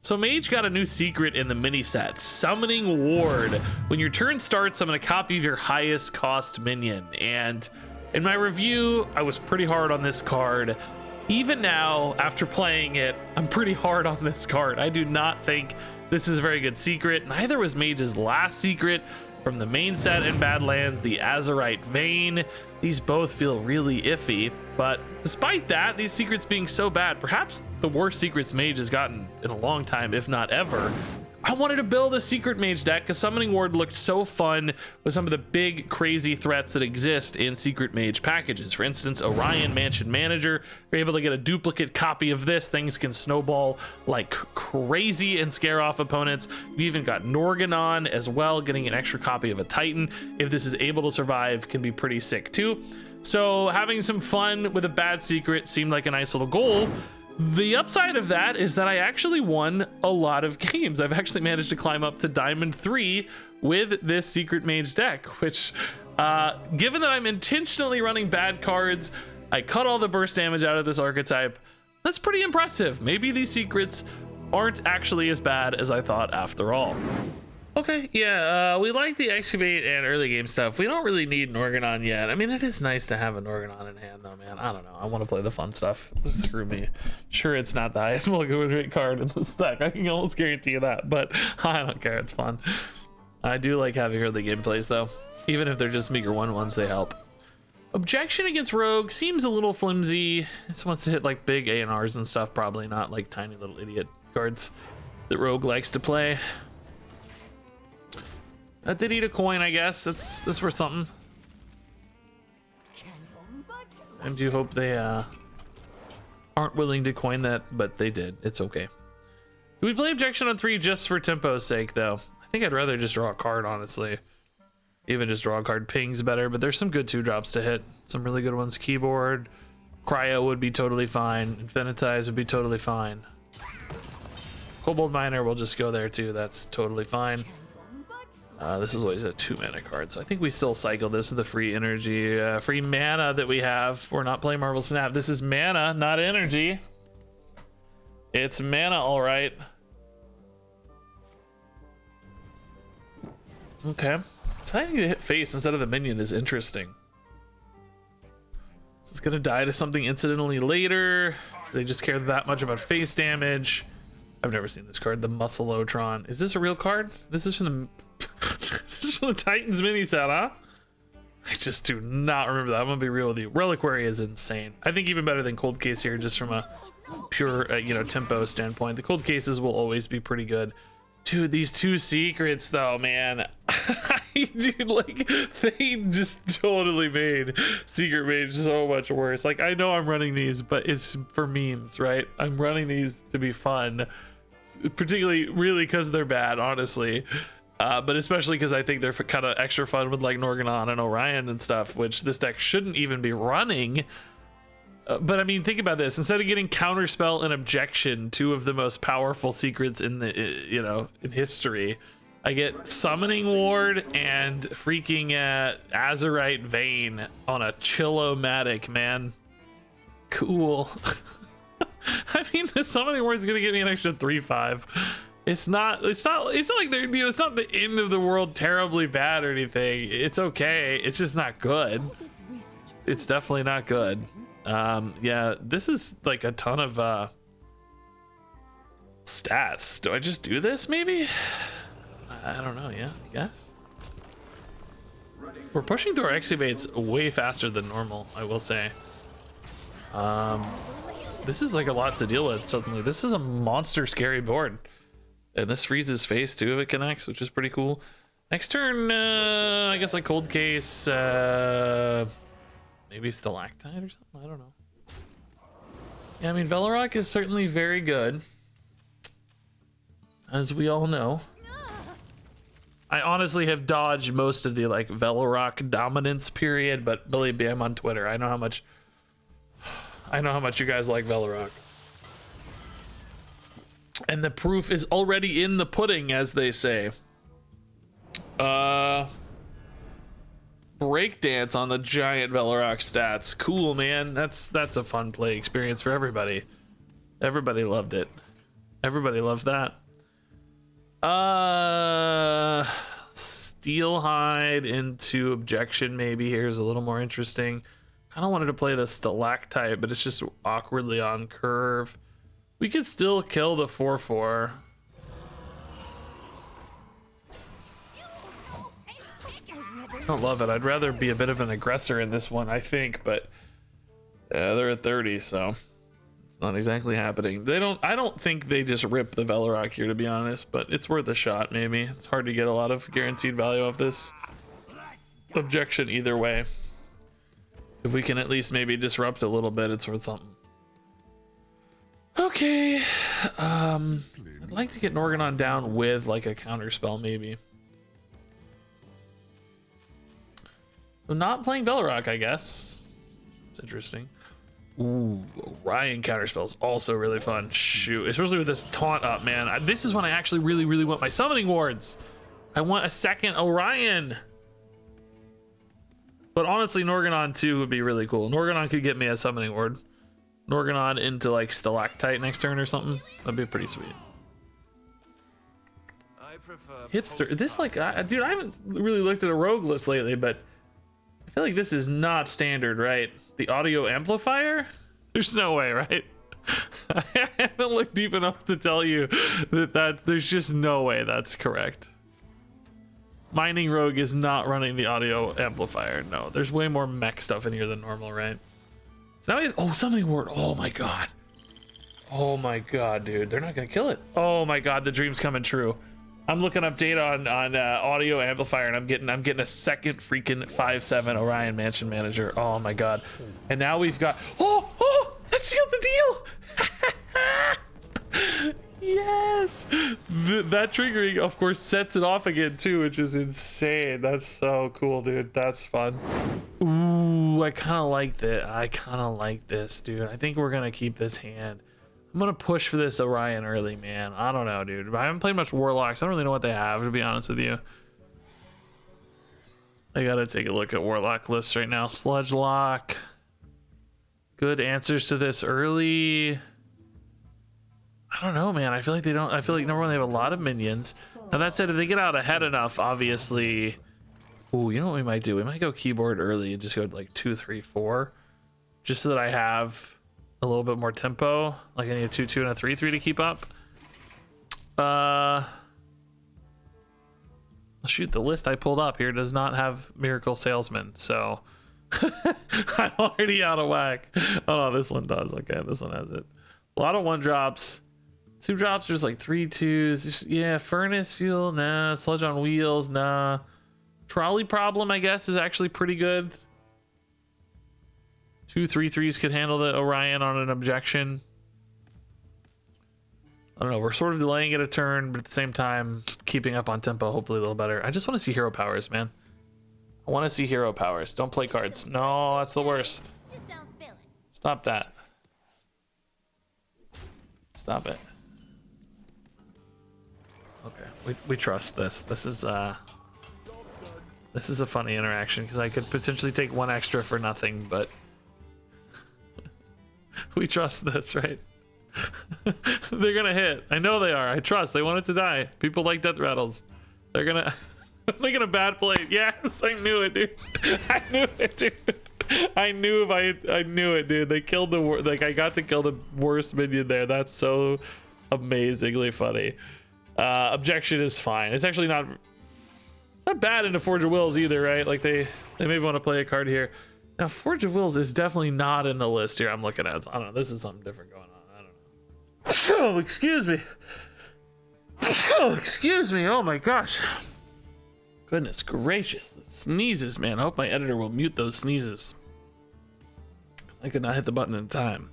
So Mage got a new secret in the mini set, Summoning Ward. When your turn starts, summon a copy of your highest cost minion. And in my review, I was pretty hard on this card. Even now, after playing it, I'm pretty hard on this card. I do not think this is a very good secret. Neither was Mage's last secret from the main set in Badlands, the Azurite Vein. These both feel really iffy, but despite that, these secrets being so bad, perhaps the worst secrets Mage has gotten in a long time, if not ever, I wanted to build a secret Mage deck because Summoning Ward looked so fun with some of the big crazy threats that exist in secret Mage packages. For instance, Orion Mansion Manager. If you're able to get a duplicate copy of this, things can snowball like crazy and scare off opponents. You've even got Norganon as well, getting an extra copy of a Titan. If this is able to survive, can be pretty sick too. So having some fun with a bad secret seemed like a nice little goal. The upside of that is that I actually won a lot of games. I've actually managed to climb up to Diamond 3 with this secret Mage deck, which given that I'm intentionally running bad cards, I cut all the burst damage out of this archetype. That's pretty impressive. Maybe these secrets aren't actually as bad as I thought after all. Okay, yeah, we like the excavate and early game stuff. We don't really need Norganon yet. I mean, it is nice to have a Norganon in hand though, man. I don't know, I want to play the fun stuff. Screw me. Sure, it's not the highest mulligan win rate card in this deck, I can almost guarantee you that, but I don't care, it's fun. I do like having early game plays though. Even if they're just meager 1/1s, they help. Objection against Rogue seems a little flimsy. This wants to hit like big A&Rs and stuff, probably not like tiny little idiot cards that Rogue likes to play. That did eat a coin, I guess. That's worth something. I do hope they aren't willing to coin that, but they did. It's okay. Do we play Objection on 3 just for tempo's sake, though? I think I'd rather just draw a card, honestly. Even just draw a card pings better, but there's some good 2-drops to hit. Some really good ones. Keyboard, Cryo would be totally fine. Infinitize would be totally fine. Kobold Miner will just go there too. That's totally fine. This is always a 2-mana card, so I think we still cycle this with the free energy, free mana that we have. We're not playing Marvel Snap. This is mana, not energy. It's mana, all right. Okay, so having to hit face instead of the minion is interesting. It's gonna die to something incidentally later. They just care that much about face damage. I've never seen this card, the Muscleotron. Is this a real card? This is from the this is from the Titans mini set, huh? I just do not remember that. I'm gonna be real with you. Reliquary is insane. I think even better than Cold Case here, just from a pure tempo standpoint. The Cold Cases will always be pretty good. Dude, these 2 secrets though, man. Dude, like, they just totally made Secret Mage so much worse. Like, I know I'm running these, but it's for memes, right? I'm running these to be fun, particularly really because they're bad, honestly. But especially because I think they're kind of extra fun with like Norganon and Orion and stuff, which this deck shouldn't even be running. But I mean, think about this. Instead of getting Counterspell and Objection, 2 of the most powerful secrets in the in history, I get Summoning Ward and freaking Azurite Vein on a Chillomatic, man. Cool. I mean, the Summoning Ward's gonna give me an extra 3/5. It's not like they're, it's not the end of the world terribly bad or anything. It's okay. It's just not good. It's definitely not good. Yeah, this is like a ton of stats. Do I just do this maybe? I don't know. Yeah, I guess. We're pushing through our excavates way faster than normal, I will say. This is like a lot to deal with suddenly. This is a monster scary board. And this freezes face too if it connects, which is pretty cool. Next turn, I guess like Cold Case, maybe Stalactite or something, I don't know. Yeah, I mean, Velorok is certainly very good, as we all know. I honestly have dodged most of the like Velorok dominance period, but believe me, I'm on Twitter. I know how much you guys like Velorok. And the proof is already in the pudding, as they say. Breakdance on the giant Velorok stats. Cool, man. That's a fun play experience for everybody. Everybody loved it. Everybody loves that. Steelhide into objection maybe here is a little more interesting. Kind of wanted to play the stalactite, but it's just awkwardly on curve. We could still kill the 4/4. I don't love it. I'd rather be a bit of an aggressor in this one, I think, but they're at 30, so it's not exactly happening. I don't think they just rip the Velorock here, to be honest, but it's worth a shot maybe. It's hard to get a lot of guaranteed value off this objection either way. If we can at least maybe disrupt a little bit, it's worth something. Okay. I'd like to get Norganon down with like a counter spell maybe. So not playing Velorock, I guess. It's interesting. Ooh, Orion counterspell is also really fun. Shoot, especially with this taunt up, man. This is when I actually really want my summoning wards. I want a second Orion. But honestly, Norganon 2 would be really cool. Norganon could get me a summoning ward. Norganon into like Stalactite next turn or something. That'd be pretty sweet. Hipster, this like, dude, I haven't really looked at a rogue list lately, but I feel like this is not standard, right? The audio amplifier? There's no way, right? I haven't looked deep enough to tell you that there's just no way that's correct. Mining Rogue is not running the audio amplifier. No, there's way more mech stuff in here than normal, right? So now oh, summoning ward. Oh my god. Oh my god, dude. They're not gonna kill it. Oh my god, the dream's coming true. I'm looking up data on audio amplifier, and I'm getting a second freaking 5/7 Orion Mansion Manager. Oh my god. And now we've got that sealed the deal. Yes, that triggering of course sets it off again too, which is insane. That's so cool, dude. That's fun. Ooh, I kind of like that. I kind of like this, dude. I think we're gonna keep this hand. I'm gonna push for this Orion early, man. I don't know, dude. I haven't played much Warlocks. I don't really know what they have, to be honest with you. I gotta take a look at Warlock lists right now. Sludge Lock. Good answers to this early. I don't know, man. I feel like they don't. I feel like number one, they have a lot of minions. Now that said, if they get out ahead enough, obviously. Ooh, you know what we might do? We might go keyboard early and just go like 2, 3, 4, just so that I have a little bit more tempo. Like I need a 2-2 and a 3-3 to keep up. Shoot, the list I pulled up here does not have Miracle Salesman, so I'm already out of whack. Oh, this one does. Okay, this one has it. A lot of 1-drops. 2-drops, there's like 3-2s. Just, yeah, Furnace Fuel, nah. Sludge on Wheels, nah. Trolley Problem, I guess, is actually pretty good. 2 3-3s could handle the Orion on an objection. I don't know, we're sort of delaying it a turn, but at the same time, keeping up on tempo, hopefully a little better. I just want to see hero powers, man. I want to see hero powers. Don't play cards. No, that's the worst. Just don't spill it. Stop that. Stop it. Okay, we trust this. This is a funny interaction because I could potentially take 1 extra for nothing, but we trust this, right? They're gonna hit. I know they are. I trust. They want it to die. People like death rattles. They're gonna making a bad play. Yes, I knew it, dude. I knew it, dude. I knew it, dude. They killed the like I got to kill the worst minion there. That's so amazingly funny. Objection is fine. It's actually not bad into Forge of Wills either, right? Like they maybe want to play a card here. Now Forge of Wills is definitely not in the list here I'm looking at. So I don't know. This is something different going on. I don't know. Oh, excuse me. Oh, excuse me. Oh my gosh. Goodness gracious. The sneezes, man. I hope my editor will mute those sneezes. I could not hit the button in time.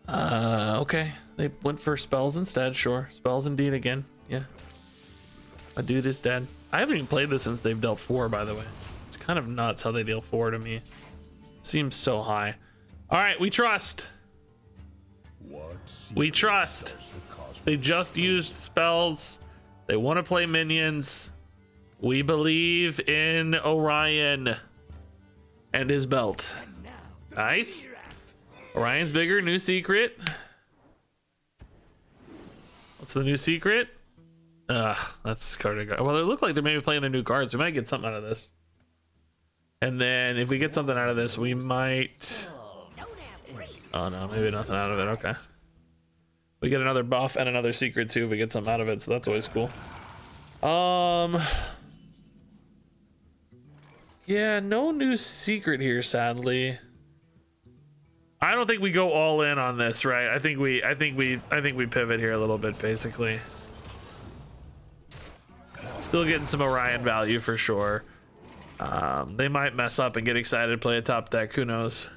Okay. They went for spells instead, sure. Spells indeed again. Yeah. My dude is dead. I haven't even played this since they've dealt 4, by the way. It's kind of nuts how they deal 4 to me. Seems so high. All right, we trust. We trust. They just used spells. They want to play minions. We believe in Orion and his belt. Nice. Orion's bigger, new secret. What's the new secret? That's card. Well, it looked like they're maybe playing their new cards. We might get something out of this. And then if we get something out of this, we might... Oh no, maybe nothing out of it. Okay. We get another buff and another secret too if we get something out of it, so that's always cool. Yeah, no new secret here, sadly. I don't think we go all in on this, right? I think we pivot here a little bit, basically. Still getting some Orion value for sure. They might mess up and get excited to play a top deck, who knows?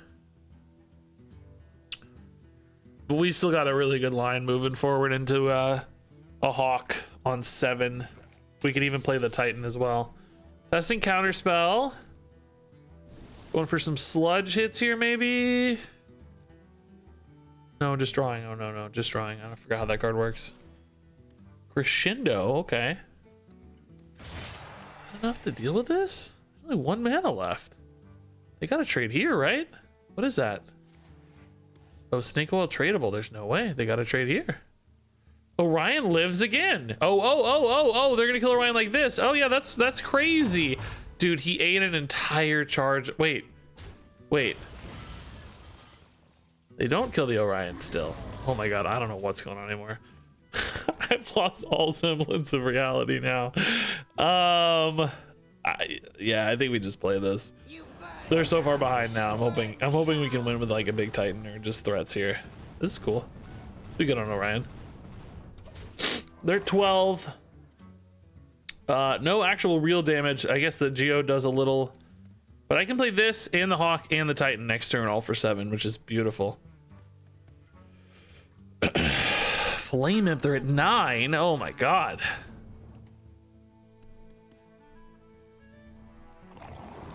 But we've still got a really good line moving forward into a Hawk on 7. We can even play the Titan as well. Testing counterspell. Going for some sludge hits here, maybe. No, just drawing. Oh no, just drawing. I forgot how that card works. Crescendo, okay. Enough to deal with this? Only 1 mana left. They gotta trade here, right? What is that? Oh, snake oil tradable. There's no way. They gotta trade here. Orion lives again. Oh, they're gonna kill Orion like this. Oh yeah, that's crazy. Dude, he ate an entire charge. Wait. They don't kill the Orion still. Oh my god, I don't know what's going on anymore. I've lost all semblance of reality now. Yeah, I think we just play this. They're so far behind now. I'm hoping we can win with like a big Titan or just threats here. This is cool. We good on Orion. They're 12. No actual real damage. I guess the Geo does a little, but I can play this and the Hawk and the Titan next turn all for 7, which is beautiful. Flame Imp, they're at 9. Oh my god.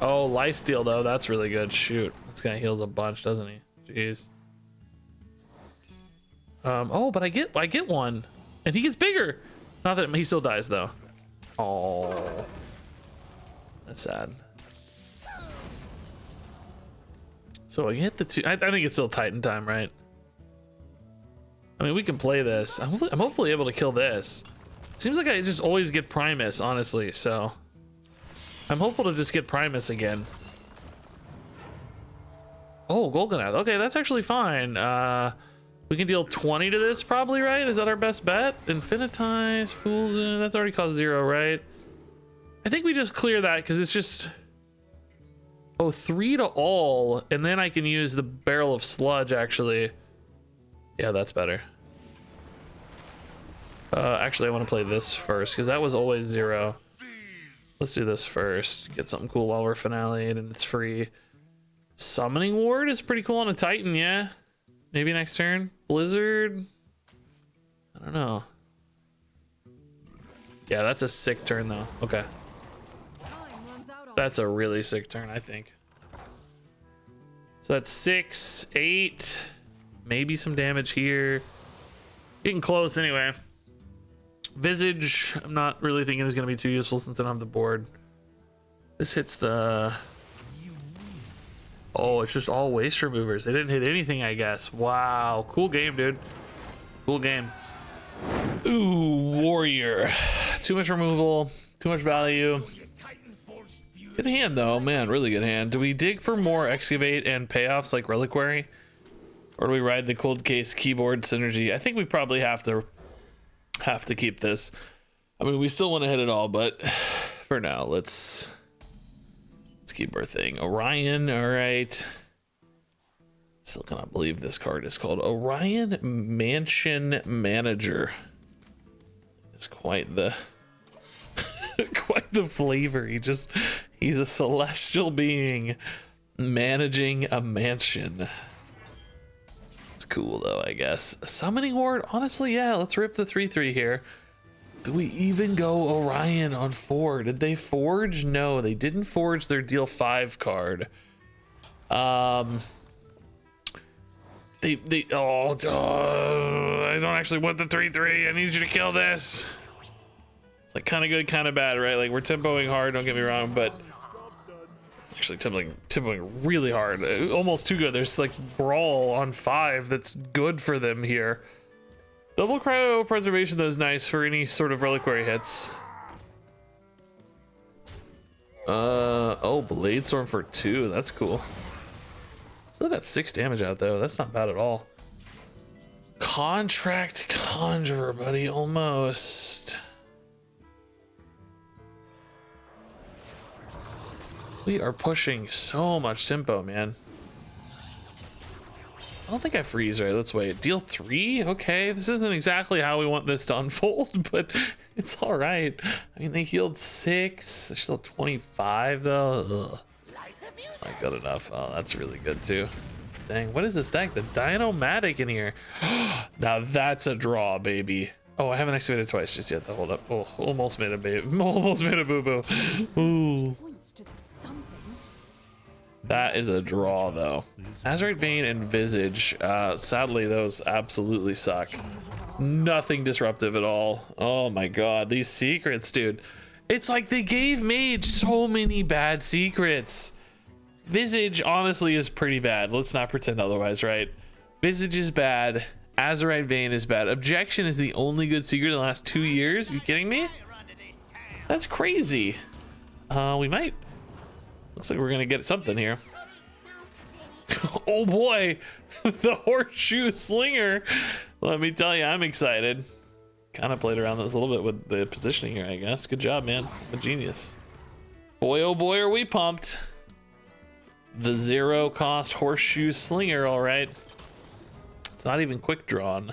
Oh, lifesteal though, that's really good. Shoot, this guy heals a bunch, doesn't he? Jeez. Oh, but I get one, and he gets bigger. Not that he still dies though. Oh, that's sad. So I get the 2. I think it's still Titan time, right? I mean, we can play this. I'm hopefully able to kill this. Seems like I just always get Primus, honestly. So I'm hopeful to just get Primus again. Oh, Golganath. Okay, that's actually fine. We can deal 20 to this probably, right? Is that our best bet? Infinitize, Fools, that's already cost 0, right? I think we just clear that because it's just... Oh, 3 to all, and then I can use the Barrel of Sludge, actually. Yeah, that's better. Actually, I want to play this first because that was always 0. Let's do this first. Get something cool while we're finale and it's free. Summoning Ward is pretty cool on a Titan, yeah. Maybe next turn. Blizzard. I don't know. Yeah, that's a sick turn though. Okay. That's a really sick turn, I think. So that's 6, 8. Maybe some damage here. Getting close anyway. Visage, I'm not really thinking is going to be too useful since I don't have the board. This hits the... Oh, it's just all waste removers. They didn't hit anything, I guess. Wow. Cool game, dude. Cool game. Ooh, Warrior. Too much removal. Too much value. Good hand, though. Man, really good hand. Do we dig for more Excavate and payoffs like Reliquary? Or do we ride the Cold Case keyboard synergy? I think we probably have to keep this. I mean, we still want to hit it all, but for now, let's keep our thing. Orion, all right. Still cannot believe this card is called Orion Mansion Manager. It's quite the quite the flavor. He's a celestial being managing a mansion. It's cool though, I guess. Summoning Ward, honestly, yeah, let's rip the 3/3 here. Do we even go Orion on 4? Did they forge? No, they didn't forge their deal 5 card. I don't actually want the 3/3. I need you to kill this. It's like kind of good, kind of bad, right? Like we're tempoing hard, don't get me wrong, but actually tempoing really hard. Almost too good. There's like Brawl on 5 that's good for them here. Double cryo preservation though is nice for any sort of reliquary hits. Oh, Blade Storm for 2. That's cool. Still got 6 damage out though. That's not bad at all. Contract Conjurer, buddy, almost. We are pushing so much tempo, man. I don't think I freeze right. Let's wait. Deal 3? Okay, this isn't exactly how we want this to unfold, but it's all right. I mean, they healed 6. They're still 25 though. Ugh. Not good enough. Oh, that's really good too. Dang, what is this deck? The Dino-matic in here. Now that's a draw, baby. Oh, I haven't activated twice just yet. Hold up. Oh, almost made a baby. Almost made a boo-boo. Ooh. That is a draw though. Azurite Vein and Visage. Sadly, those absolutely suck. Nothing disruptive at all. Oh my god, these secrets, dude. It's like they gave Mage so many bad secrets. Visage honestly is pretty bad. Let's not pretend otherwise, right? Visage is bad. Azurite Vein is bad. Objection is the only good secret in the last 2 years. You kidding me? That's crazy. We might. Looks like we're gonna get something here. Oh boy, the Horseshoe Slinger. Let me tell you, I'm excited. Kind of played around this a little bit with the positioning here, I guess. Good job, man. I'm a genius. Boy, oh boy, are we pumped. The 0-cost Horseshoe Slinger, all right. It's not even quick drawn.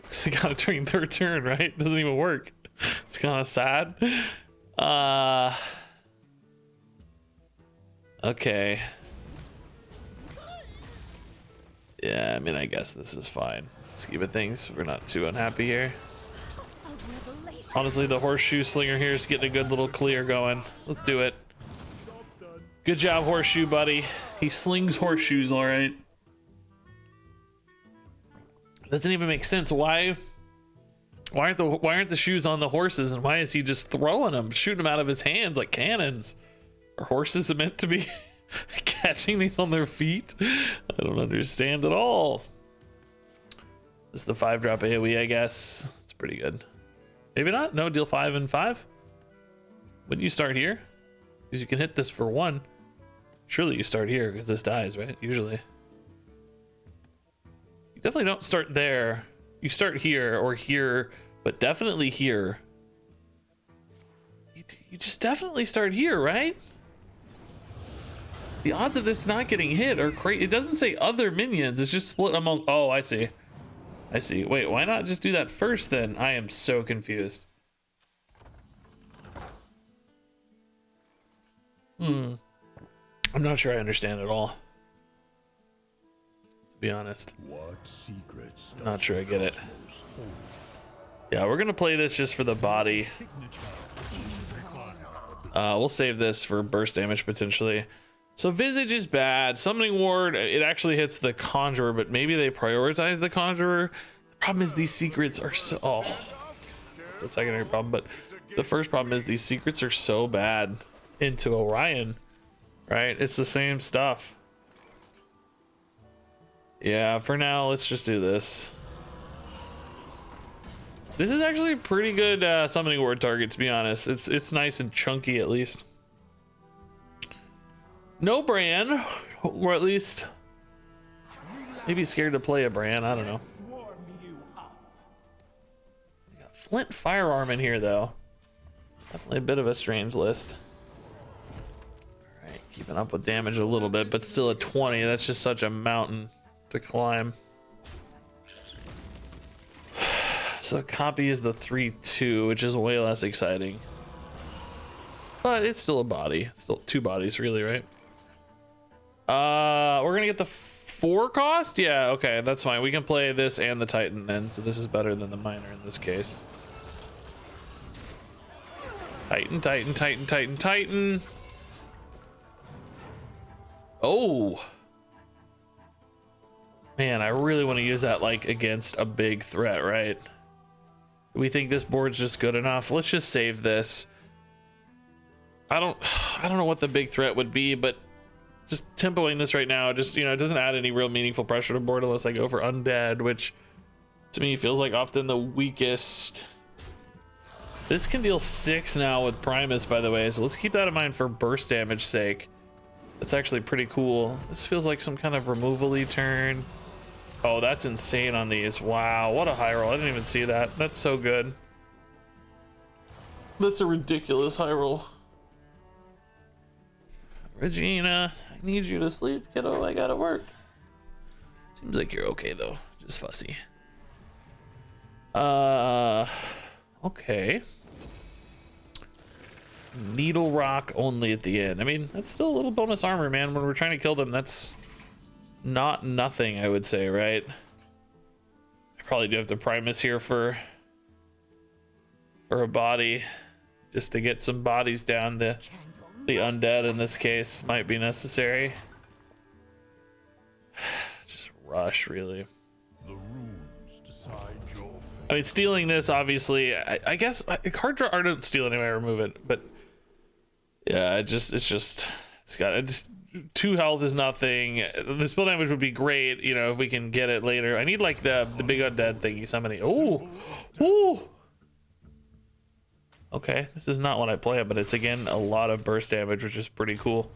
It's gotta turn third turn, right? Doesn't even work. It's kind of sad. Okay. Yeah, I mean, I guess this is fine. Scheme of things, we're not too unhappy here. Honestly, the Horseshoe Slinger here is getting a good little clear going. Let's do it. Good job, Horseshoe, buddy. He slings horseshoes, all right. Doesn't even make sense. Why aren't the shoes on the horses, and why is he just throwing them, shooting them out of his hands like cannons? Are horses meant to be catching these on their feet? I don't understand at all. This is the 5-drop AoE, I guess. It's pretty good. Maybe not. No, deal 5 and 5. Wouldn't you start here? Because you can hit this for 1. Surely you start here because this dies, right? Usually. You definitely don't start there. You start here or here, but definitely here. You just definitely start here, right? The odds of this not getting hit are crazy. It doesn't say other minions. It's just split among. Oh, I see. I see. Wait, why not just do that first then? I am so confused. I'm not sure I understand at all. To be honest. I'm not sure I get it. Yeah, we're gonna play this just for the body. We'll save this for burst damage potentially. So Visage is bad. Summoning Ward, it actually hits the Conjurer, but maybe they prioritize the Conjurer. The problem is these secrets are so... Oh, it's a secondary problem, but the first problem is these secrets are so bad into Orion, right? It's the same stuff. Yeah, for now, let's just do this. This is actually a pretty good Summoning Ward target, to be honest. It's nice and chunky, at least. No Bran, or at least maybe scared to play a Bran. I don't know. We got Flint Firearm in here, though. Definitely a bit of a strange list. All right, keeping up with damage a little bit, but still at 20. That's just such a mountain to climb. So copy is the 3/2, which is way less exciting. But it's still a body. It's still 2 bodies, really, right? We're gonna get the 4 cost? Yeah, okay, that's fine. We can play this and the Titan then, so this is better than the Miner in this case. Titan, Titan, Titan, Titan, Titan. Oh! Man, I really want to use that, like, against a big threat, right? We think this board's just good enough. Let's just save this. I don't know what the big threat would be, but just tempoing this right now, just, you know, it doesn't add any real meaningful pressure to board unless I go for Undead, which to me feels like often the weakest. This can deal 6 now with Primus, by the way, so let's keep that in mind for burst damage sake. That's actually pretty cool. This feels like some kind of removal-y turn. Oh, that's insane on these. Wow, what a high roll. I didn't even see that. That's so good. That's a ridiculous high roll. Regina, I need you to sleep, kiddo. I gotta work. Seems like you're okay, though. Just fussy. Okay. Needle rock only at the end. I mean, that's still a little bonus armor, man. When we're trying to kill them, that's not nothing, I would say, right? I probably do have to Primus here for a body, just to get some bodies down. The undead in this case might be necessary. Just rush, really. I mean, stealing this, obviously, I guess card draw. I don't steal anyway, I remove it, but yeah, it's got 2 health is nothing. The spell damage would be great, you know, if we can get it later. I need like the big undead thingy summoning. Oh, okay, this is not what I planned, but it's again a lot of burst damage, which is pretty cool.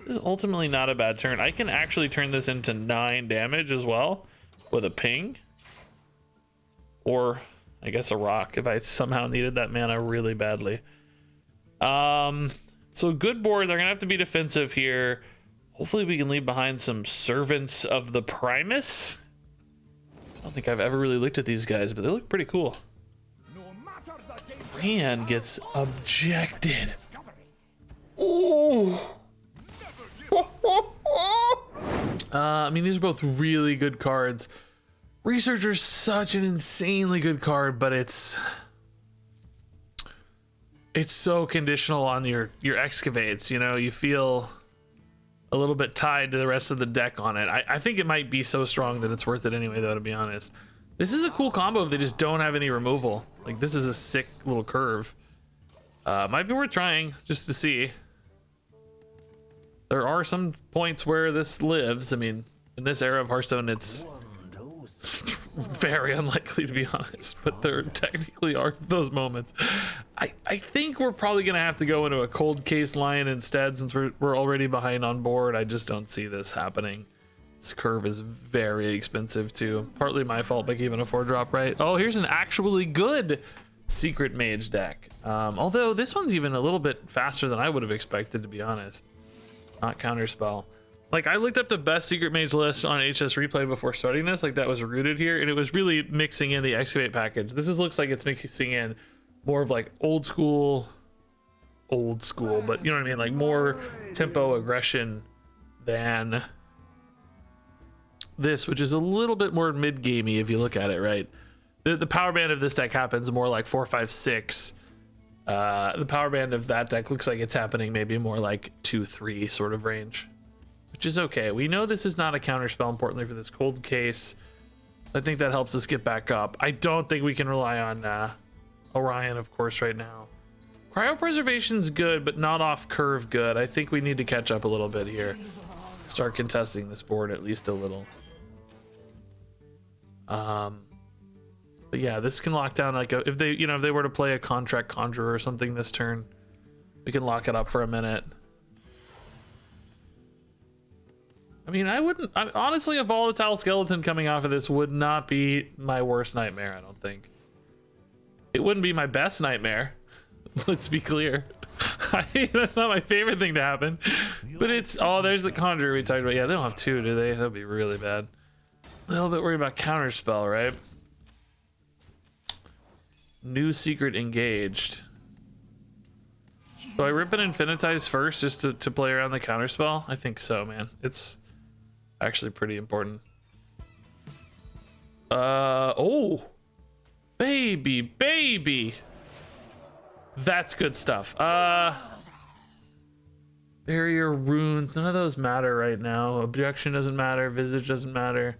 This is ultimately not a bad turn. I can actually turn this into 9 damage as well with a ping, or I guess a rock if I somehow needed that mana really badly. So good board. They're gonna have to be defensive here. Hopefully we can leave behind some servants of the Primus. I don't think I've ever really looked at these guys, but they look pretty cool. Rand gets objected. Oh. I mean, these are both really good cards. Researcher's such an insanely good card, but it's so conditional on your excavates, you know. You feel a little bit tied to the rest of the deck on it. I think it might be so strong that it's worth it anyway, though, to be honest. This is a cool combo if they just don't have any removal. Like, this is a sick little curve. Might be worth trying just to see. There are some points where this lives. I mean, in this era of Hearthstone, it's very unlikely, to be honest, but there technically are those moments. I think we're probably gonna have to go into a cold case line instead, since we're already behind on board. I just don't see this happening. This curve is very expensive too. Partly my fault by keeping a 4-drop, right? Oh, here's an actually good secret mage deck. Although this one's even a little bit faster than I would have expected, to be honest. Not counterspell. Like, I looked up the best secret mage list on HS Replay before starting this, like that was rooted here, and it was really looking in the excavate package. This looks like it's mixing in more of like old school, but you know what I mean, like more tempo aggression than this, which is a little bit more mid-gamey if you look at it, right? The power band of this deck happens more like 4, 5, 6. The power band of that deck looks like it's happening maybe more like 2, 3 sort of range, which is okay. We know this is not a counterspell, importantly, for this cold case. I think that helps us get back up. I don't think we can rely on Orion, of course, right now. Cryopreservation's good, but not off curve good. I think we need to catch up a little bit here. Start contesting this board at least a little. But yeah, this can lock down like if they were to play a contract conjurer or something this turn, we can lock it up for a minute. I mean, honestly, a volatile skeleton coming off of this would not be my worst nightmare, I don't think. It wouldn't be my best nightmare. Let's be clear. That's not my favorite thing to happen. But it's, oh, there's the conjurer we talked about. Yeah, they don't have 2, do they? That'd be really bad. A little bit worried about counterspell, right? New secret engaged. Do I rip and infinitize first just to play around the counterspell? I think so, man. It's actually pretty important. Oh, baby. That's good stuff. Barrier runes, none of those matter right now. Objection doesn't matter, visage doesn't matter.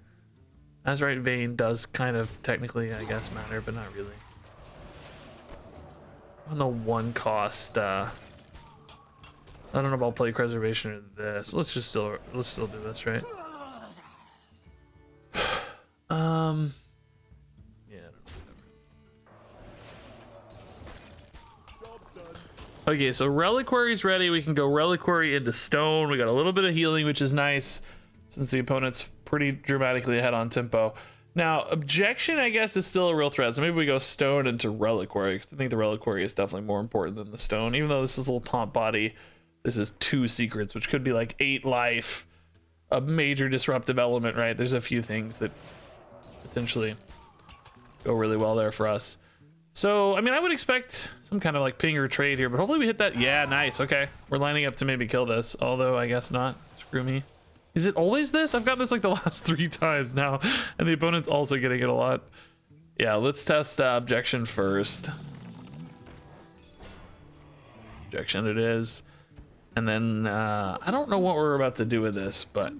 Azurite Vein does kind of technically, I guess, matter, but not really. On the 1 cost, so I don't know if I'll play preservation or this. Let's still do this, right? Yeah, okay, so Reliquary's ready. We can go Reliquary into stone. We got a little bit of healing, which is nice since the opponent's pretty dramatically ahead on tempo. Now, objection, I guess, is still a real threat. So maybe we go stone into Reliquary, because I think the Reliquary is definitely more important than the stone. Even though this is a little taunt body, this is 2 secrets, which could be like 8 life, a major disruptive element, right? There's a few things that potentially go really well there for us. So, I mean, I would expect some kind of like ping or trade here, but hopefully we hit that. Yeah, nice. Okay. We're lining up to maybe kill this, although I guess not. Screw me. Is it always this? I've gotten this like the last 3 times now, and the opponent's also getting it a lot. Yeah, let's test objection first. Objection it is. And then, I don't know what we're about to do with this, but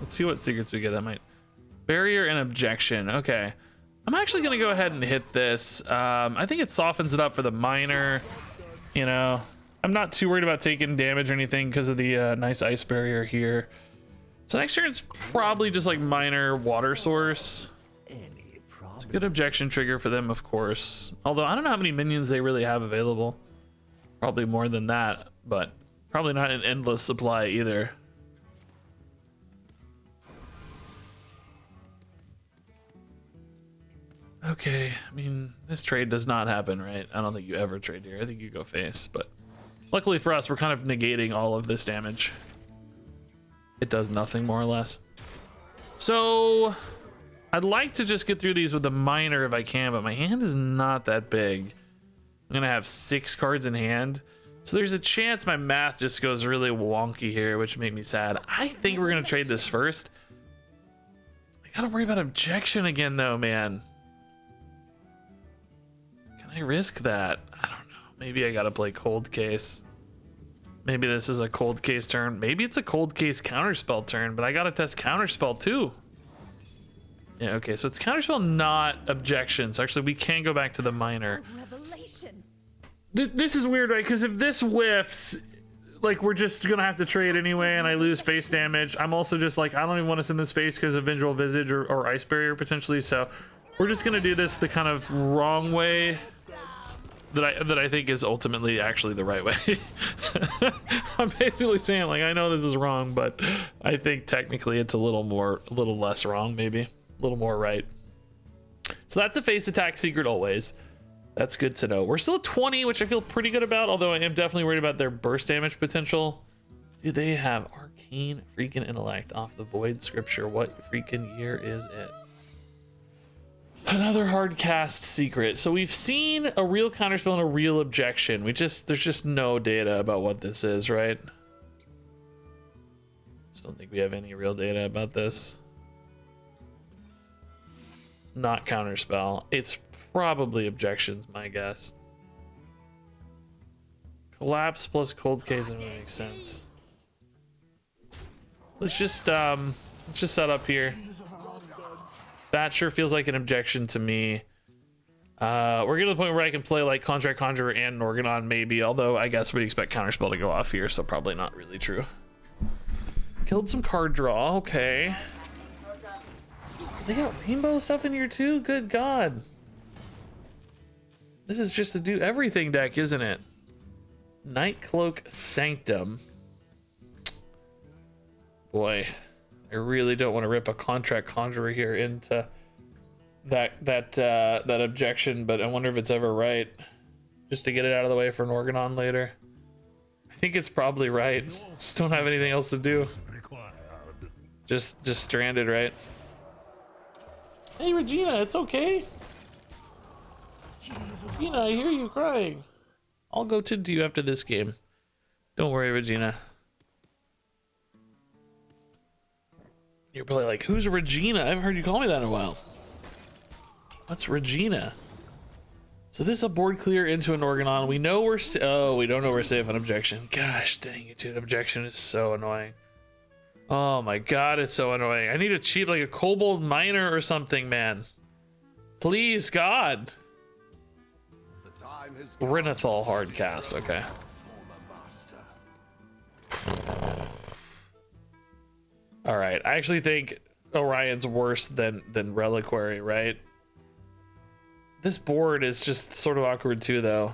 let's see what secrets we get. That might... Barrier and objection. Okay. I'm actually going to go ahead and hit this. I think it softens it up for the miner. You know, I'm not too worried about taking damage or anything because of the nice ice barrier here. So next turn it's probably just like minor water source. It's a good objection trigger for them, of course. Although I don't know how many minions they really have available. Probably more than that, but probably not an endless supply either. Okay, I mean, this trade does not happen, right? I don't think you ever trade here. I think you go face, but luckily for us, we're kind of negating all of this damage. It does nothing, more or less. So I'd like to just get through these with the miner if I can, but my hand is not that big. I'm gonna have 6 cards in hand. So there's a chance my math just goes really wonky here, which make me sad. I think we're gonna trade this first. I gotta worry about objection again though, man. Can I risk that? I don't know. Maybe I gotta play cold case. Maybe this is a cold case turn. Maybe it's a cold case counterspell turn, but I gotta test counterspell too. Yeah, okay, so it's counterspell, not objection. So actually we can go back to the miner. This is weird, right? Because if this whiffs, like we're just gonna have to trade anyway and I lose face damage. I'm also just like, I don't even want to send this face because of Vengeful Visage or Ice Barrier potentially. So we're just gonna do this the kind of wrong way that I think is ultimately actually the right way. I'm basically saying like, I know this is wrong, but I think technically it's a little less wrong, maybe a little more right. So that's a face attack secret always. That's good to know. We're still at 20, which I feel pretty good about, although I am definitely worried about their burst damage potential. Do they have arcane freaking intellect off the void scripture? What freaking year is it? Another hard cast secret. So we've seen a real counterspell and a real objection. There's just no data about what this is, right? Just don't think we have any real data about this. It's not counterspell. It's probably objections, my guess. Collapse plus cold case doesn't really make sense. Let's just set up here. That sure feels like an objection to me. We're getting to the point where I can play like Contract Conjurer and Organon maybe, although I guess we expect Counterspell to go off here, so probably not really true. Killed some card draw, okay. They got rainbow stuff in here too? Good God. This is just a do everything deck, isn't it? Nightcloak Sanctum. Boy. I really don't want to rip a Contract Conjurer here into that objection, but I wonder if it's ever right. Just to get it out of the way for an Organon later. I think it's probably right. Just don't have anything else to do. Just stranded, right? Hey Regina, it's okay. Regina, I hear you crying. I'll go tend to you after this game. Don't worry, Regina. You're probably like, who's Regina? I haven't heard you call me that in a while. What's Regina? So this is a board clear into an Organon. We know we're we don't know we're safe on objection. Gosh dang it, dude. Objection is so annoying. Oh my God, it's so annoying. I need a cheap, like a Kobold Miner or something, man. Please, God. Brinethal hardcast, okay. All right, I actually think Orion's worse than Reliquary, right? This board is just sort of awkward too, though.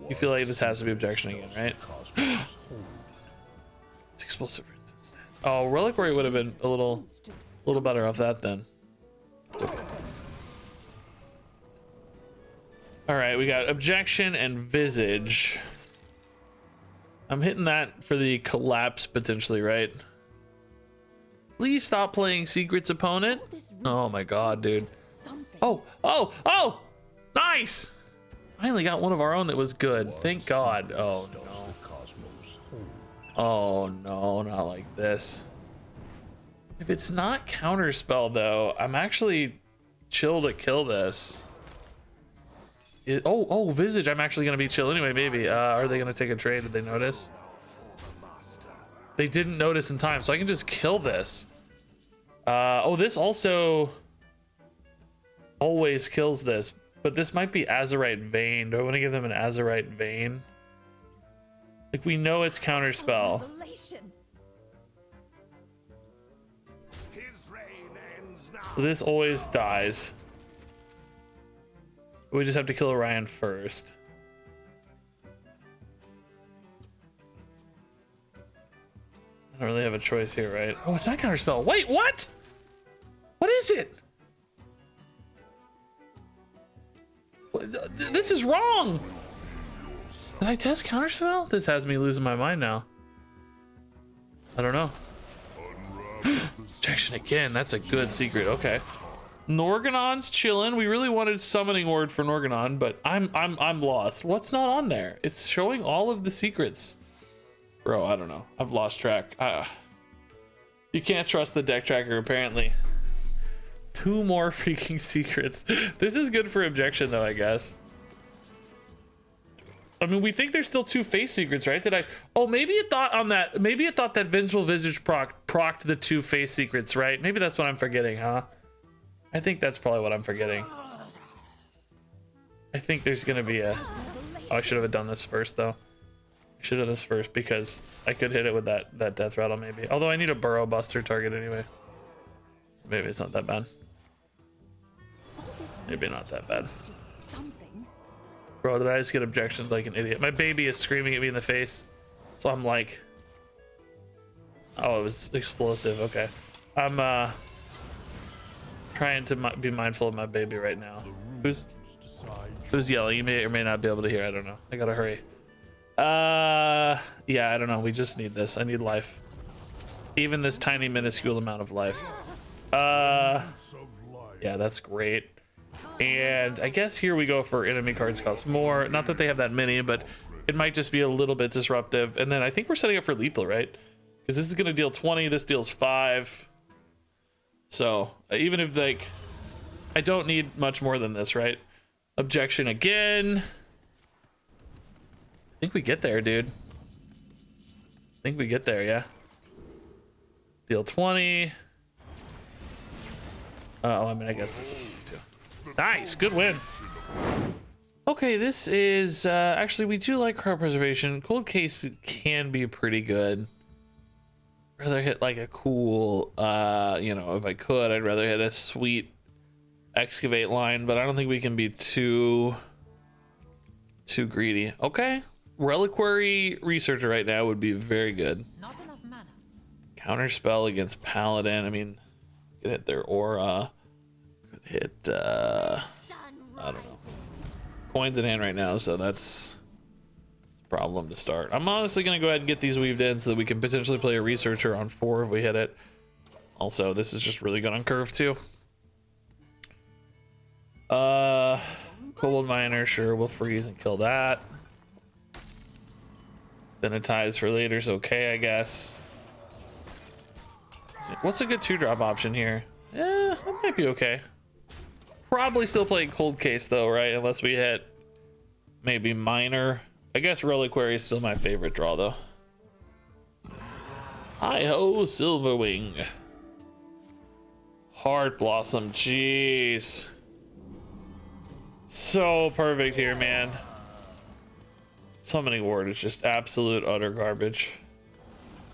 You feel like this has to be objection again, right? It's explosive instead. Oh, Reliquary would have been a little better off that then. It's okay. All right, we got objection and visage. I'm hitting that for the collapse potentially, right? Please stop playing secrets, opponent. Oh my god, dude. Oh, nice. Finally got one of our own that was good. Thank god. Oh no. Oh no, not like this. If it's not counterspell though, I'm actually chill to kill this. Oh, visage. I'm actually gonna be chill anyway. Maybe. Are they gonna take a trade? Did they notice? They didn't notice in time, so I can just kill this. Oh, this also always kills this, but this might be Azurite Vein. Do I want to give them an Azurite Vein? Like, we know it's counterspell. So this always dies. We just have to kill Orion first. I don't really have a choice here, right? Oh, it's not counterspell. Wait, what? What is it? This is wrong. Did I test counterspell? This has me losing my mind now. I don't know. Objection again. That's a good secret. Okay. Norganon's chilling. We really wanted summoning word for Norganon, but I'm lost. What's not on there? It's showing all of the secrets. Bro, I don't know. I've lost track. You can't trust the deck tracker apparently. 2 more freaking secrets. This is good for objection though, I guess. I mean, we think there's still 2 face secrets, right? Did I? Oh, maybe it thought on that. Maybe it thought that Vengeful Visage procced the 2 face secrets, right? Maybe that's what I'm forgetting, huh? I think that's probably what I'm forgetting. I think there's gonna be a. Oh, I should have done this first though. I should have done this first because I could hit it with that death rattle maybe. Although I need a burrow buster target anyway. Maybe it's not that bad. Maybe not that bad. Bro, did I just get objections like an idiot? My baby is screaming at me in the face. So I'm like, oh, it was explosive. Okay. I'm trying to be mindful of my baby right now. Who's yelling? You may or may not be able to hear. I don't know. I gotta hurry. Yeah, I don't know. We just need this. I need life. Even this tiny minuscule amount of life. Yeah, that's great. And I guess here we go for enemy cards cost more. Not that they have that many, but it might just be a little bit disruptive. And then I think we're setting up for lethal, right? Because this is going to deal 20. This deals 5. So even if like, I don't need much more than this, right? Objection again. I think we get there, dude. I think we get there, yeah. Deal 20. Oh, I mean, I guess this is too. Nice, good win. Okay, this is actually, we do like crowd preservation. Cold case can be pretty good. Rather hit like a cool, you know, if I could, I'd rather hit a sweet excavate line, but I don't think we can be too greedy. Okay, reliquary researcher right now would be very good. Not enough mana. Counter spell against paladin. I mean, could hit their aura. Could hit I don't know. Coins in hand right now, so that's a problem to start. I'm honestly gonna go ahead and get these weaved in so that we can potentially play a researcher on 4 if we hit it. Also, this is just really good on curve too. Cobalt miner, sure, we'll freeze and kill that. Benetize for later is okay, I guess. What's a good 2-drop option here? Yeah, that might be okay. Probably still playing cold case though, right? Unless we hit maybe miner. I guess reliquary is still my favorite draw though. Hi ho, Silverwing. Heart Blossom, jeez. So perfect here, man. Summoning ward is just absolute utter garbage.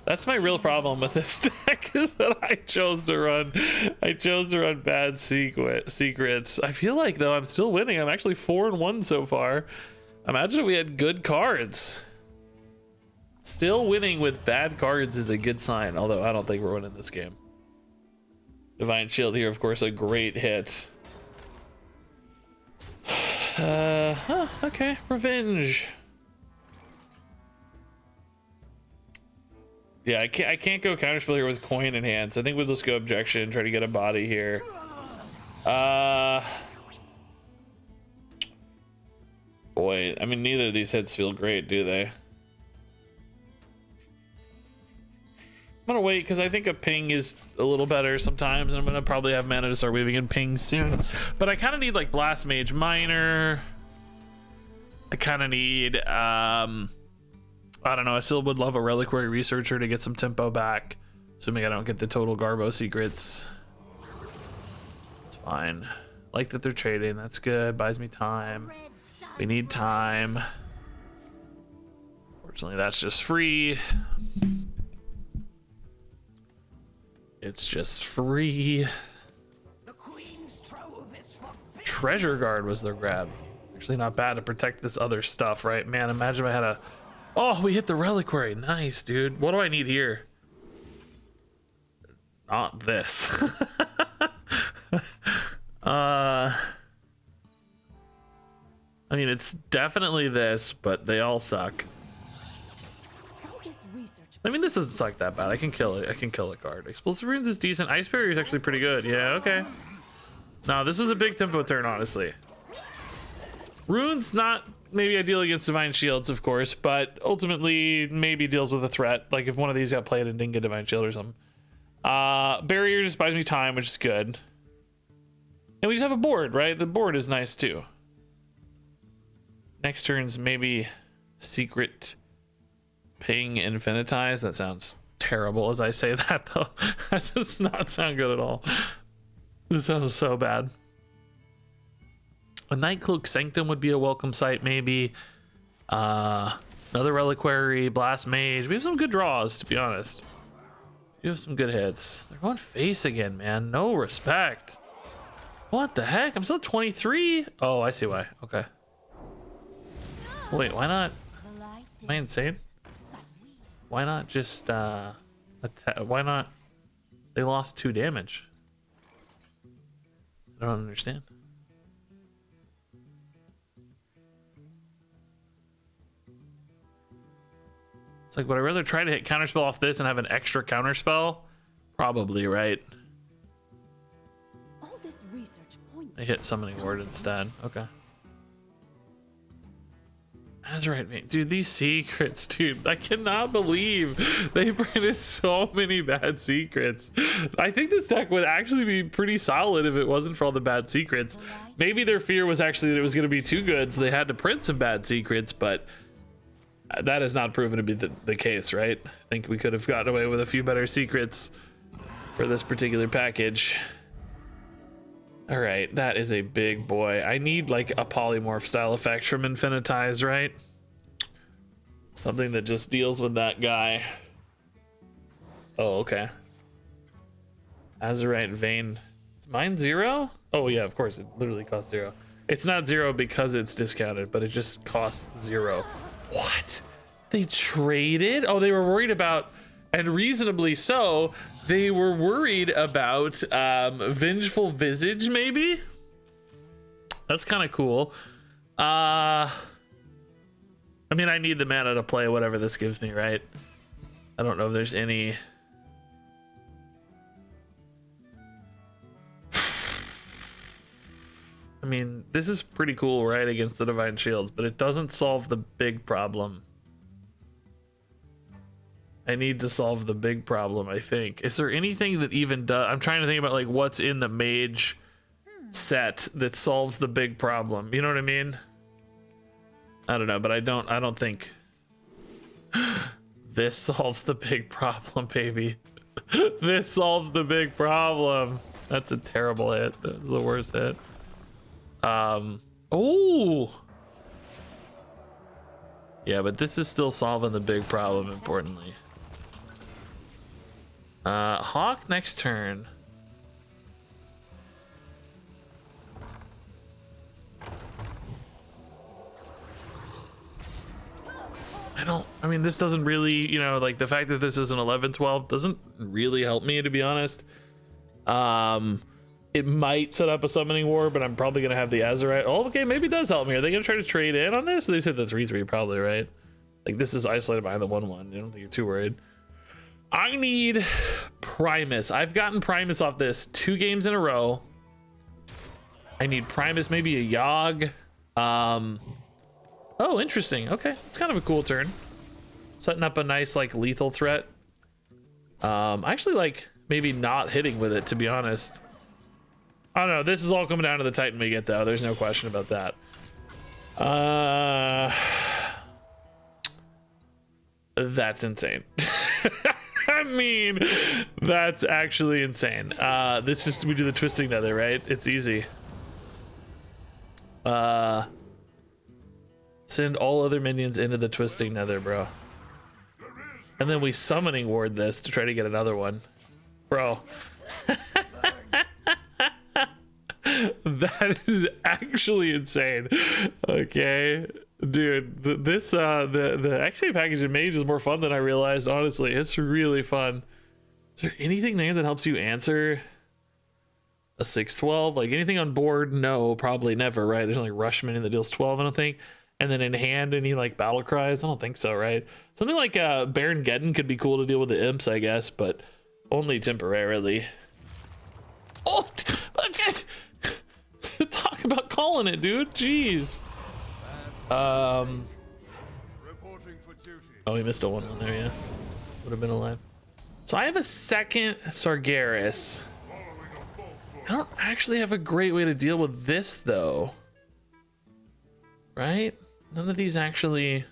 That's my real problem with this deck, is that I chose to run bad secrets. I feel like though I'm still winning. I'm actually 4-1 so far. Imagine if we had good cards. Still winning with bad cards is a good sign, although I don't think we're winning this game. Divine Shield here, of course, a great hit. Okay, Revenge. Yeah, I can't go counterspell here with coin in hand, so I think we'll just go objection, try to get a body here. Boy, I mean, neither of these hits feel great, do they? I'm gonna wait because I think a ping is a little better sometimes, and I'm gonna probably have mana to start weaving in pings soon. But I kind of need like Blast Mage Minor. I kind of need I don't know, I still would love a Reliquary Researcher to get some tempo back, assuming I don't get the total Garbo secrets. It's fine. Like that they're trading, that's good, buys me time. We need time. Fortunately, that's just free. It's just free. Treasure Guard was their grab. Actually not bad to protect this other stuff, right? Man, imagine if I had a... Oh, we hit the Reliquary. Nice, dude. What do I need here? Not this. I mean, it's definitely this, but they all suck. I mean, this doesn't suck that bad. I can kill it. I can kill a card. Explosive Runes is decent. Ice Barrier is actually pretty good. Yeah, okay. No, this was a big tempo turn, honestly. Runes not maybe ideal against Divine Shields, of course, but ultimately maybe deals with a threat. Like if one of these got played and didn't get Divine Shield or something. Barrier just buys me time, which is good. And we just have a board, right? The board is nice too. Next turn's maybe Secret Ping Infinitize. That sounds terrible as I say that though. That does not sound good at all. This sounds so bad. A Nightcloak Sanctum would be a welcome sight, maybe. Another Reliquary, Blast Mage. We have some good draws, to be honest. We have some good hits. They're going face again, man. No respect. What the heck? I'm still 23. Oh, I see why. Okay. Wait, why not? Am I insane? Why not just why not? They lost 2 damage. I don't understand. It's like, would I rather try to hit counterspell off this and have an extra counterspell? Probably, right? All this research points I hit Summoning Ward instead. Okay. That's right, mate. Dude, these secrets, dude. I cannot believe they printed so many bad secrets. I think this deck would actually be pretty solid if it wasn't for all the bad secrets. Maybe their fear was actually that it was going to be too good, so they had to print some bad secrets, but that is not proven to be the case, right? I think we could have gotten away with a few better secrets for this particular package. All right, that is a big boy. I need like a polymorph style effect from Infinitize, right? Something that just deals with that guy. Oh, okay. Azurite Vein. Is mine 0? Oh yeah, of course, it literally costs 0. It's not 0 because it's discounted, but it just costs 0. What? They traded? Oh, they were worried about, and reasonably so, they were worried about Vengeful Visage, maybe? That's kind of cool. I mean, I need the mana to play whatever this gives me, right? I don't know if there's any... I mean, this is pretty cool, right, against the Divine Shields, but it doesn't solve the big problem. I need to solve the big problem, I think. Is there anything that even does... I'm trying to think about like what's in the Mage set that solves the big problem. You know what I mean? I don't know, but I don't think this solves the big problem, baby. This solves the big problem. That's a terrible hit. That's the worst hit. Oh! Yeah, but this is still solving the big problem, importantly. Hawk next turn. I mean, this doesn't really, you know, like the fact that this is an 11-12 doesn't really help me, to be honest. It might set up a summoning war, but I'm probably gonna have the Azurite. Oh, okay, maybe it does help me. Are they gonna try to trade in on this? They said the 3-3 probably, right? Like this is isolated behind the 1-1. I don't think you're too worried. I need Primus. I've gotten Primus off this 2 games in a row. I need Primus, maybe a Yogg. Oh, interesting. Okay, it's kind of a cool turn. Setting up a nice like lethal threat. I actually like maybe not hitting with it, to be honest. I don't know. This is all coming down to the Titan we get, though. There's no question about that. That's insane. I mean, that's actually insane. This just, we do the twisting nether, right? It's easy. Send all other minions into the twisting nether, bro. And then we summoning ward this to try to get another one. Bro. That is actually insane. Okay. Dude, this the XP package in Mage is more fun than I realized, honestly. It's really fun. Is there anything there that helps you answer a 6-12? Like anything on board? No, probably never, right? There's only Rush Minion that deals 12, I don't think. And then in hand, any like battle cries? I don't think so, right? Something like Baron Geddon could be cool to deal with the imps, I guess, but only temporarily. Oh, talk about calling it, dude. Jeez. Oh, he missed a 1-1 there, yeah. Would have been alive. So I have a second Sargeras. I don't actually have a great way to deal with this, though. Right? None of these actually...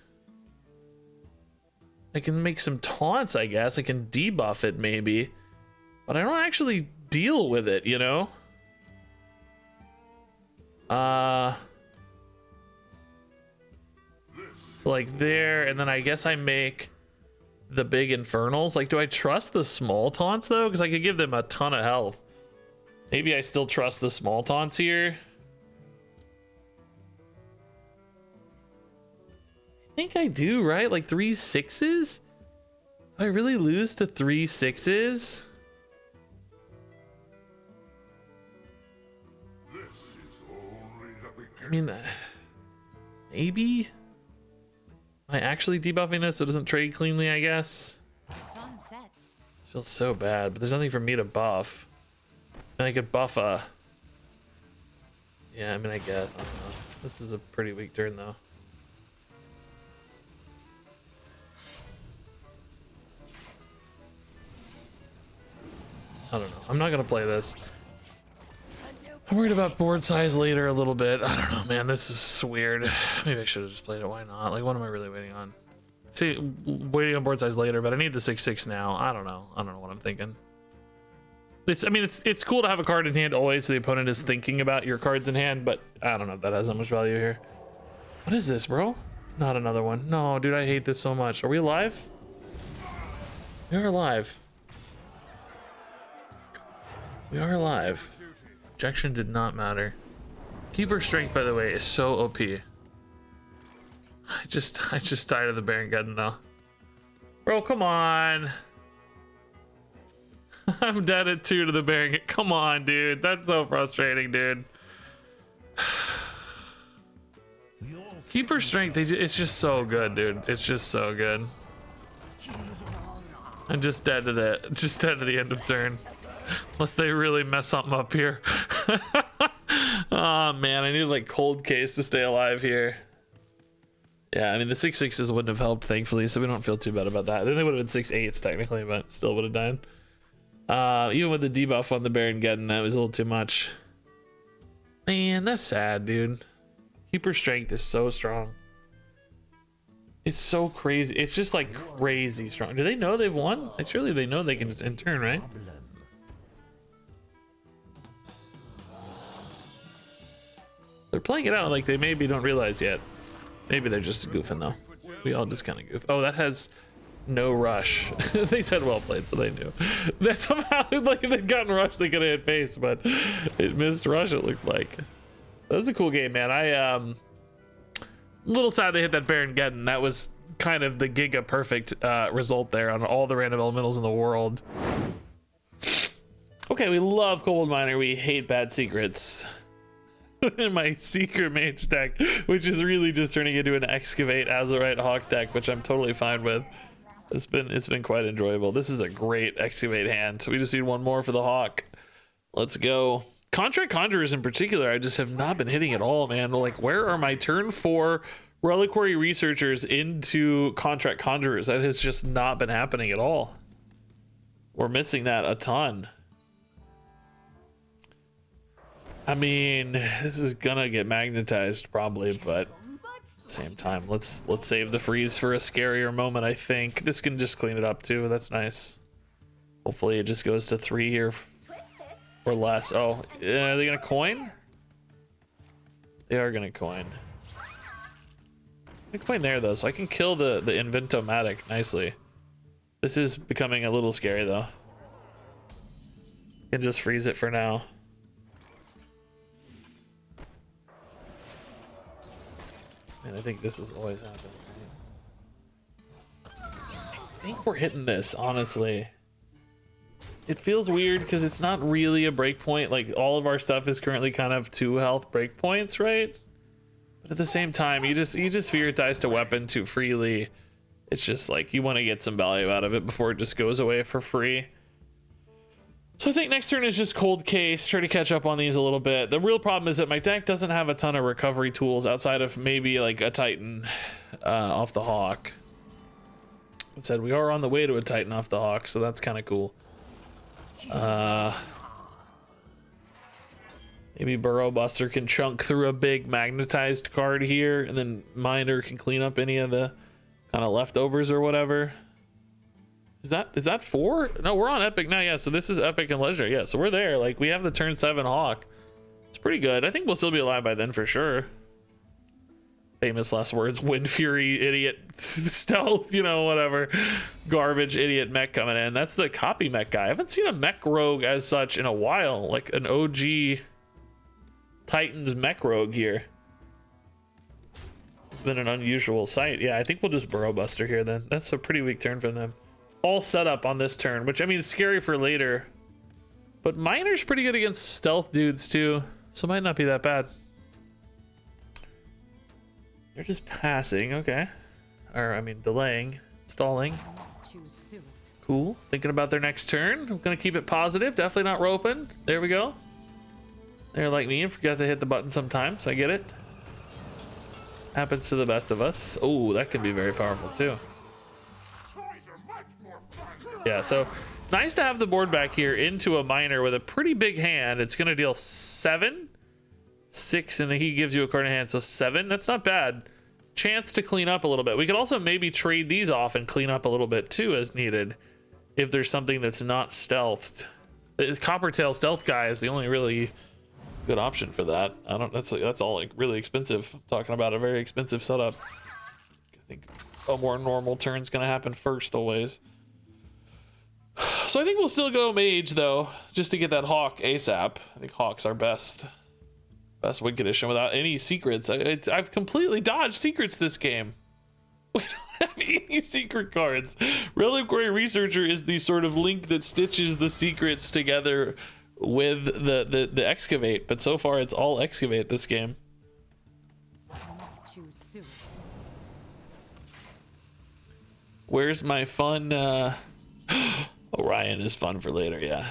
I can make some taunts, I guess. I can debuff it, maybe. But I don't actually deal with it, you know? So like there, and then I guess I make the big infernals. Like, do I trust the small taunts, though? Because I could give them a ton of health. Maybe I still trust the small taunts here. I think I do, right? Like 3 6s? Do I really lose to 3 6s? I mean, maybe? Am I actually debuffing this so it doesn't trade cleanly, I guess? Sun sets. It feels so bad, but there's nothing for me to buff. And I could buff a... Yeah, I mean, I guess. I don't know. This is a pretty weak turn, though. I don't know. I'm not gonna play this. I'm worried about board size later a little bit. I don't know, man. This is weird. Maybe I should have just played it. Why not? Like, what am I really waiting on? See, waiting on board size later, but I need the 6/6 now. I don't know. I don't know what I'm thinking. I mean, it's cool to have a card in hand always, so the opponent is thinking about your cards in hand, but I don't know if that has that much value here. What is this, bro? Not another one. No, dude, I hate this so much. Are we alive? We are alive. We are alive. Ejection did not matter. Keeper strength, by the way, is so OP. I just died of the Baron Geddon, though. Bro, come on. I'm dead at 2 to the Baron Geddon. Come on, dude. That's so frustrating, dude. Keeper strength, it's just so good, dude. It's just so good. I'm just dead to that. Just dead to the end of turn. Unless they really mess something up here. Oh man, I need like cold case to stay alive here. Yeah, I mean the 6/6s wouldn't have helped, thankfully, so we don't feel too bad about that. Then they would have been 6/8s technically, but still would have died. Even with the debuff on the Baron Geddon, that was a little too much. Man, that's sad, dude. Keeper strength is so strong. It's so crazy. It's just like crazy strong. Do they know they've won? Like, surely they know they can just end turn, right? They're playing it out like they maybe don't realize yet. Maybe they're just goofing though. We all just kind of goof. Oh, that has no rush. They said well played, so they knew. That somehow, like if they'd gotten rush, they could have hit face, but it missed rush, it looked like. That was a cool game, man. A little sad they hit that Baron Geddon. That was kind of the giga perfect result there on all the random elementals in the world. Okay, we love Kobold Miner. We hate bad secrets. In my secret mage deck, which is really just turning into an excavate Azurite Hawk deck, which I'm totally fine with. It's been quite enjoyable. This is a great excavate hand. So we just need one more for the Hawk. Let's go. Contract Conjurers in particular, I just have not been hitting at all, man. Like, where are my turn 4 Reliquary Researchers into Contract Conjurers? That has just not been happening at all. We're missing that a ton. I mean, this is gonna get magnetized probably, but at the same time, let's save the freeze for a scarier moment. I think this can just clean it up too. That's nice. Hopefully it just goes to 3 here or less. Oh, yeah, are they gonna coin? They are gonna coin. I coin there though, so I can kill the Inventomatic nicely. This is becoming a little scary though. Can just freeze it for now. And I think this has always happened. I think we're hitting this, honestly. It feels weird because it's not really a breakpoint. Like, all of our stuff is currently kind of 2 health breakpoints, right? But at the same time, you just fear it dies to weapon too freely. It's just like you want to get some value out of it before it just goes away for free. So I think next turn is just cold case, try to catch up on these a little bit. The real problem is that my deck doesn't have a ton of recovery tools outside of maybe like a Titan off the Hawk. It said we are on the way to a Titan off the Hawk, so that's kind of cool. Maybe Burrow Buster can chunk through a big magnetized card here, and then Miner can clean up any of the kind of leftovers or whatever. Is that 4? No, we're on epic now. Yeah, so this is epic and legendary. Yeah, so we're there. Like, we have the turn 7 Hawk. It's pretty good. I think we'll still be alive by then for sure. Famous last words. Wind Fury, idiot, stealth, you know, whatever. Garbage, idiot mech coming in. That's the copy mech guy. I haven't seen a mech rogue as such in a while. Like an OG Titans mech rogue here. It's been an unusual sight. Yeah, I think we'll just Burrow Buster here then. That's a pretty weak turn for them. All set up on this turn, which I mean, it's scary for later. But Miner's pretty good against stealth dudes too, so it might not be that bad. They're just passing, okay. Or, I mean, delaying, stalling. Cool. Thinking about their next turn. I'm gonna keep it positive. Definitely not roping. There we go. They're like me and forgot to hit the button sometimes. I get it. Happens to the best of us. Oh, that can be very powerful too. Yeah, so nice to have the board back here into a Miner with a pretty big hand. It's gonna deal 7, 6, and then he gives you a card in hand, so 7. That's not bad. Chance to clean up a little bit. We could also maybe trade these off and clean up a little bit too as needed, if there's something that's not stealthed. The Coppertail stealth guy is the only really good option for that. I don't. That's all like really expensive. I'm talking about a very expensive setup. I think a more normal turn's gonna happen first always. So I think we'll still go Mage though, just to get that Hawk ASAP. I think Hawk's our best win condition without any secrets. I've completely dodged secrets this game. We don't have any secret cards. Reliquary Researcher is the sort of link that stitches the secrets together with the excavate, but so far it's all excavate this game. Where's my fun Orion is fun for later, yeah.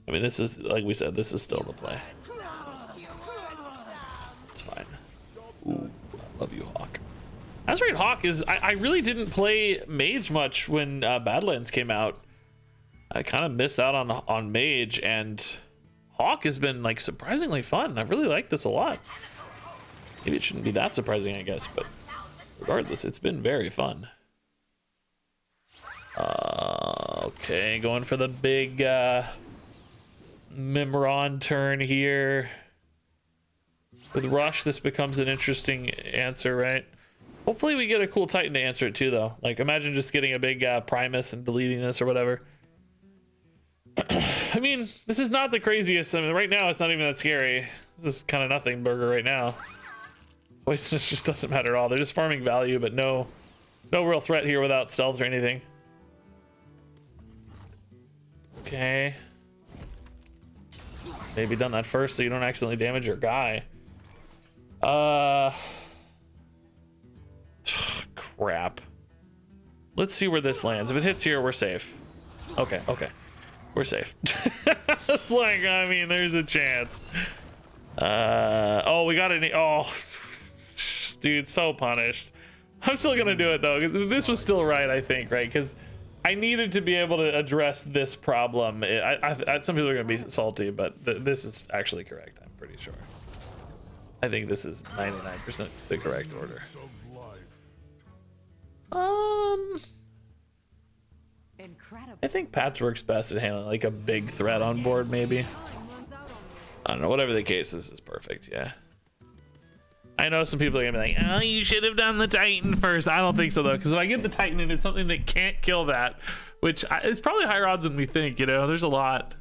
I mean, this is, like we said, this is still the play. It's fine. Ooh, I love you, Hawk. Azurite Hawk is, I really didn't play Mage much when Badlands came out. I kind of missed out on Mage, and Hawk has been like surprisingly fun. I really like this a lot. Maybe it shouldn't be that surprising, I guess, but regardless, it's been very fun. Okay, going for the big Mimron turn here. With Rush, this becomes an interesting answer, right? Hopefully we get a cool Titan to answer it too, though. Like, imagine just getting a big Primus and deleting this or whatever. I mean, this is not the craziest. I mean, right now it's not even that scary. This is kind of nothing burger right now. Poisonous just doesn't matter at all. They're just farming value, but no real threat here without stealth or anything. Okay. Maybe done that first so you don't accidentally damage your guy. Crap. Let's see where this lands. If it hits here, we're safe. Okay. We're safe. It's like, I mean, there's a chance. Oh, we got it. Oh, dude, so punished. I'm still gonna do it though. This was still right, I think, right? Because I needed to be able to address this problem. Some people are gonna be salty, but this is actually correct. I'm pretty sure. I think this is 99% the correct order. I think Pats works best at handling like a big threat on board, maybe. I don't know. Whatever the case, this is perfect. Yeah. I know some people are gonna be like, "Oh, you should have done the Titan first." I don't think so though, because if I get the Titan and it's something that can't kill that, which it's probably higher odds than we think. You know, there's a lot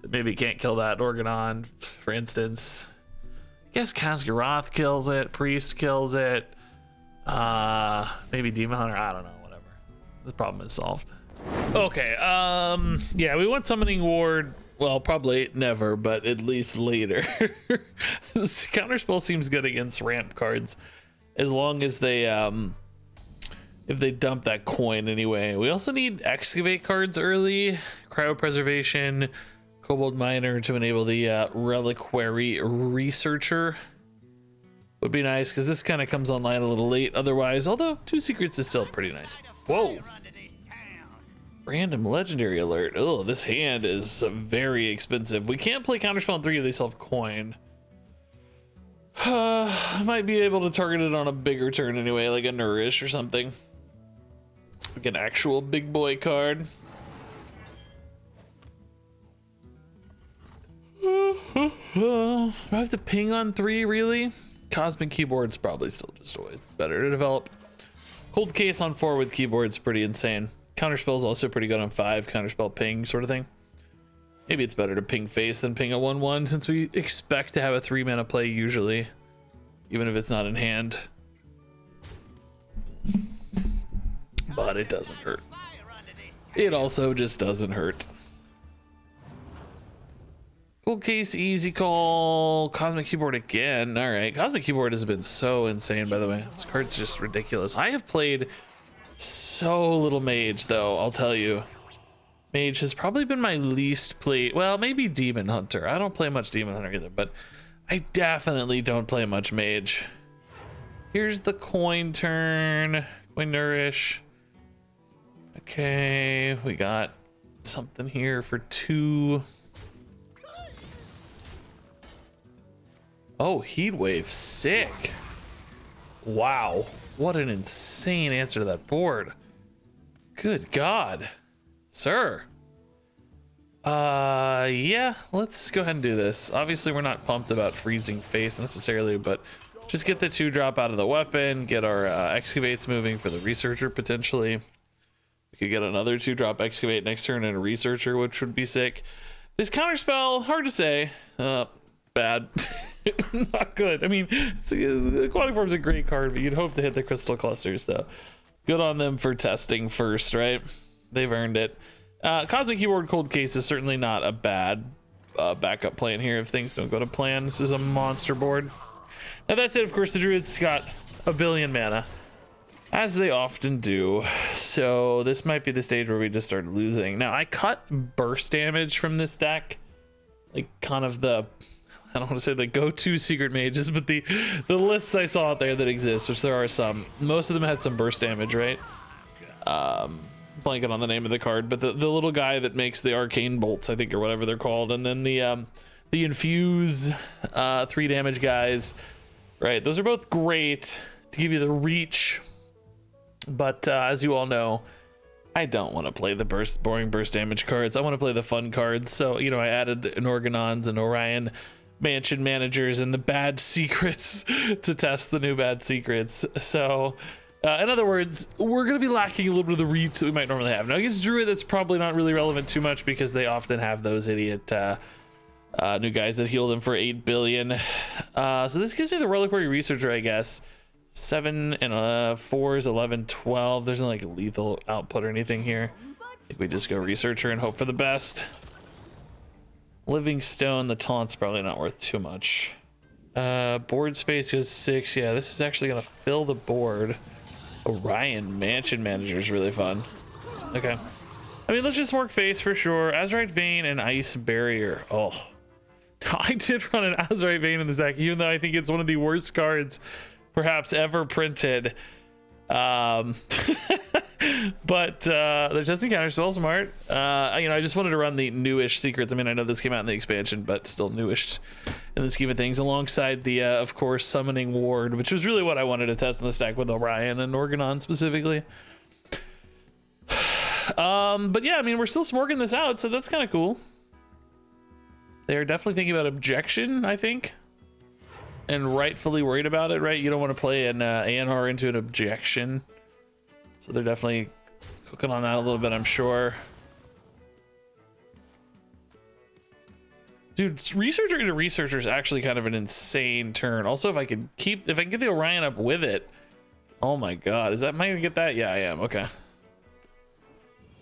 that maybe can't kill that. Organon, for instance. I guess Khaz'goroth kills it. Priest kills it. Maybe Demon Hunter. I don't know. Whatever. The problem is solved. Okay. Yeah, we want Summoning Ward. Well, probably never, but at least later. This counterspell seems good against ramp cards, as long as they if they dump that coin anyway. We also need excavate cards early, cryopreservation, kobold miner to enable the reliquary researcher would be nice, because this kind of comes online a little late otherwise, although 2 secrets is still pretty nice. Whoa. Random legendary alert. Oh, this hand is very expensive. We can't play counterspell on 3 if they still have coin. I might be able to target it on a bigger turn anyway, like a Nourish or something. Like an actual big boy card. Do I have to ping on 3, really? Cosmic Keyboard's probably still just always better to develop. Cold Case on 4 with keyboard's pretty insane. Counterspell is also pretty good on 5, counterspell ping sort of thing. Maybe it's better to ping face than ping a 1/1, since we expect to have a 3 mana play usually, even if it's not in hand. But it doesn't hurt. It also just doesn't hurt. Cold Case, easy call. Cosmic Keyboard again. All right, Cosmic Keyboard has been so insane, by the way. This card's just ridiculous. I have played so little Mage, though, I'll tell you. Mage has probably been my least played. Well, maybe Demon Hunter. I don't play much Demon Hunter either, but I definitely don't play much Mage. Here's the coin turn. Coin Nourish. Okay, we got something here for 2. Oh, Heatwave, sick. Wow, what an insane answer to that board. Good God, sir. Yeah, let's go ahead and do this. Obviously, we're not pumped about freezing face necessarily, but just get the 2-drop out of the weapon, get our excavates moving for the researcher potentially. We could get another 2-drop excavate next turn and a researcher, which would be sick. This counterspell, hard to say. Bad. Not good. I mean, the Aquatic Form's a great card, but you'd hope to hit the crystal clusters, so good on them for testing first, right? They've earned it. Cosmic Keyboard Cold Case is certainly not a bad backup plan here if things don't go to plan. This is a monster board. Now that's it. Of course, the Druids got a billion mana, as they often do, so this might be the stage where we just start losing. Now, I cut burst damage from this deck, like kind of the, I don't want to say the go-to secret mages, but the lists I saw out there that exist, which there are some. Most of them had some burst damage, right? Blanking on the name of the card, but the little guy that makes the arcane bolts, I think, or whatever they're called, and then the infuse 3 damage guys, right? Those are both great to give you the reach, but as you all know, I don't want to play the boring burst damage cards. I want to play the fun cards. So, you know, I added an Organons and Orion mansion managers and the bad secrets to test the new bad secrets. So in other words, we're going to be lacking a little bit of the reach that we might normally have. Now I guess druid, that's probably not really relevant too much because they often have those idiot new guys that heal them for 8 billion. So this gives me the reliquary researcher, I guess. 7 and 4 is 11, 12. There's no like lethal output or anything here. I think we just go researcher and hope for the best. Living stone, the taunt's probably not worth too much. Board space goes 6. Yeah, this is actually gonna fill the board. Orion mansion manager is really fun. Okay, I mean, let's just mark face for sure. Azurite vein and ice barrier. Oh, I did run an Azurite vein in this deck, even though I think it's one of the worst cards perhaps ever printed. But there's just encounter spell smart. You know, I just wanted to run the newish secrets. I mean, I know this came out in the expansion, but still newish in the scheme of things, alongside the of course summoning ward, which was really what I wanted to test in the stack with Orion and Organon specifically. But yeah, I mean, we're still smorking this out, so that's kind of cool. They're definitely thinking about objection, I think, and rightfully worried about it, right? You don't want to play an ANR into an objection. So they're definitely cooking on that a little bit, I'm sure. Dude, researcher into researcher is actually kind of an insane turn. Also, if I can get the Orion up with it. Oh my god, am I gonna get that? Yeah, I am. Okay.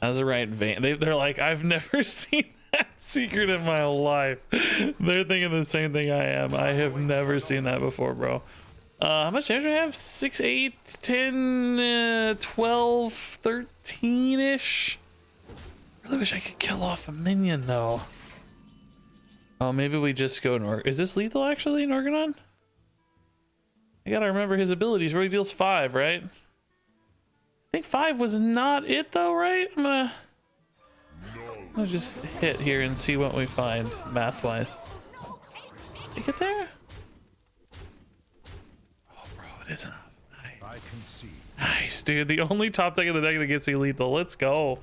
Azurite vein. They're like, I've never seen that secret in my life. They're thinking the same thing I am. I have never seen that before, bro. How much damage do I have? 6, 8, 10, 12, 13 ish. Really wish I could kill off a minion though. Oh, maybe we just go is this lethal actually in Organon? I gotta remember his abilities where he deals 5, right? I think 5 was not it though, right? I'm gonna just hit here and see what we find math wise. Did you get there? It is enough. Nice. Nice, dude. The only top deck of the deck that gets you lethal. Let's go.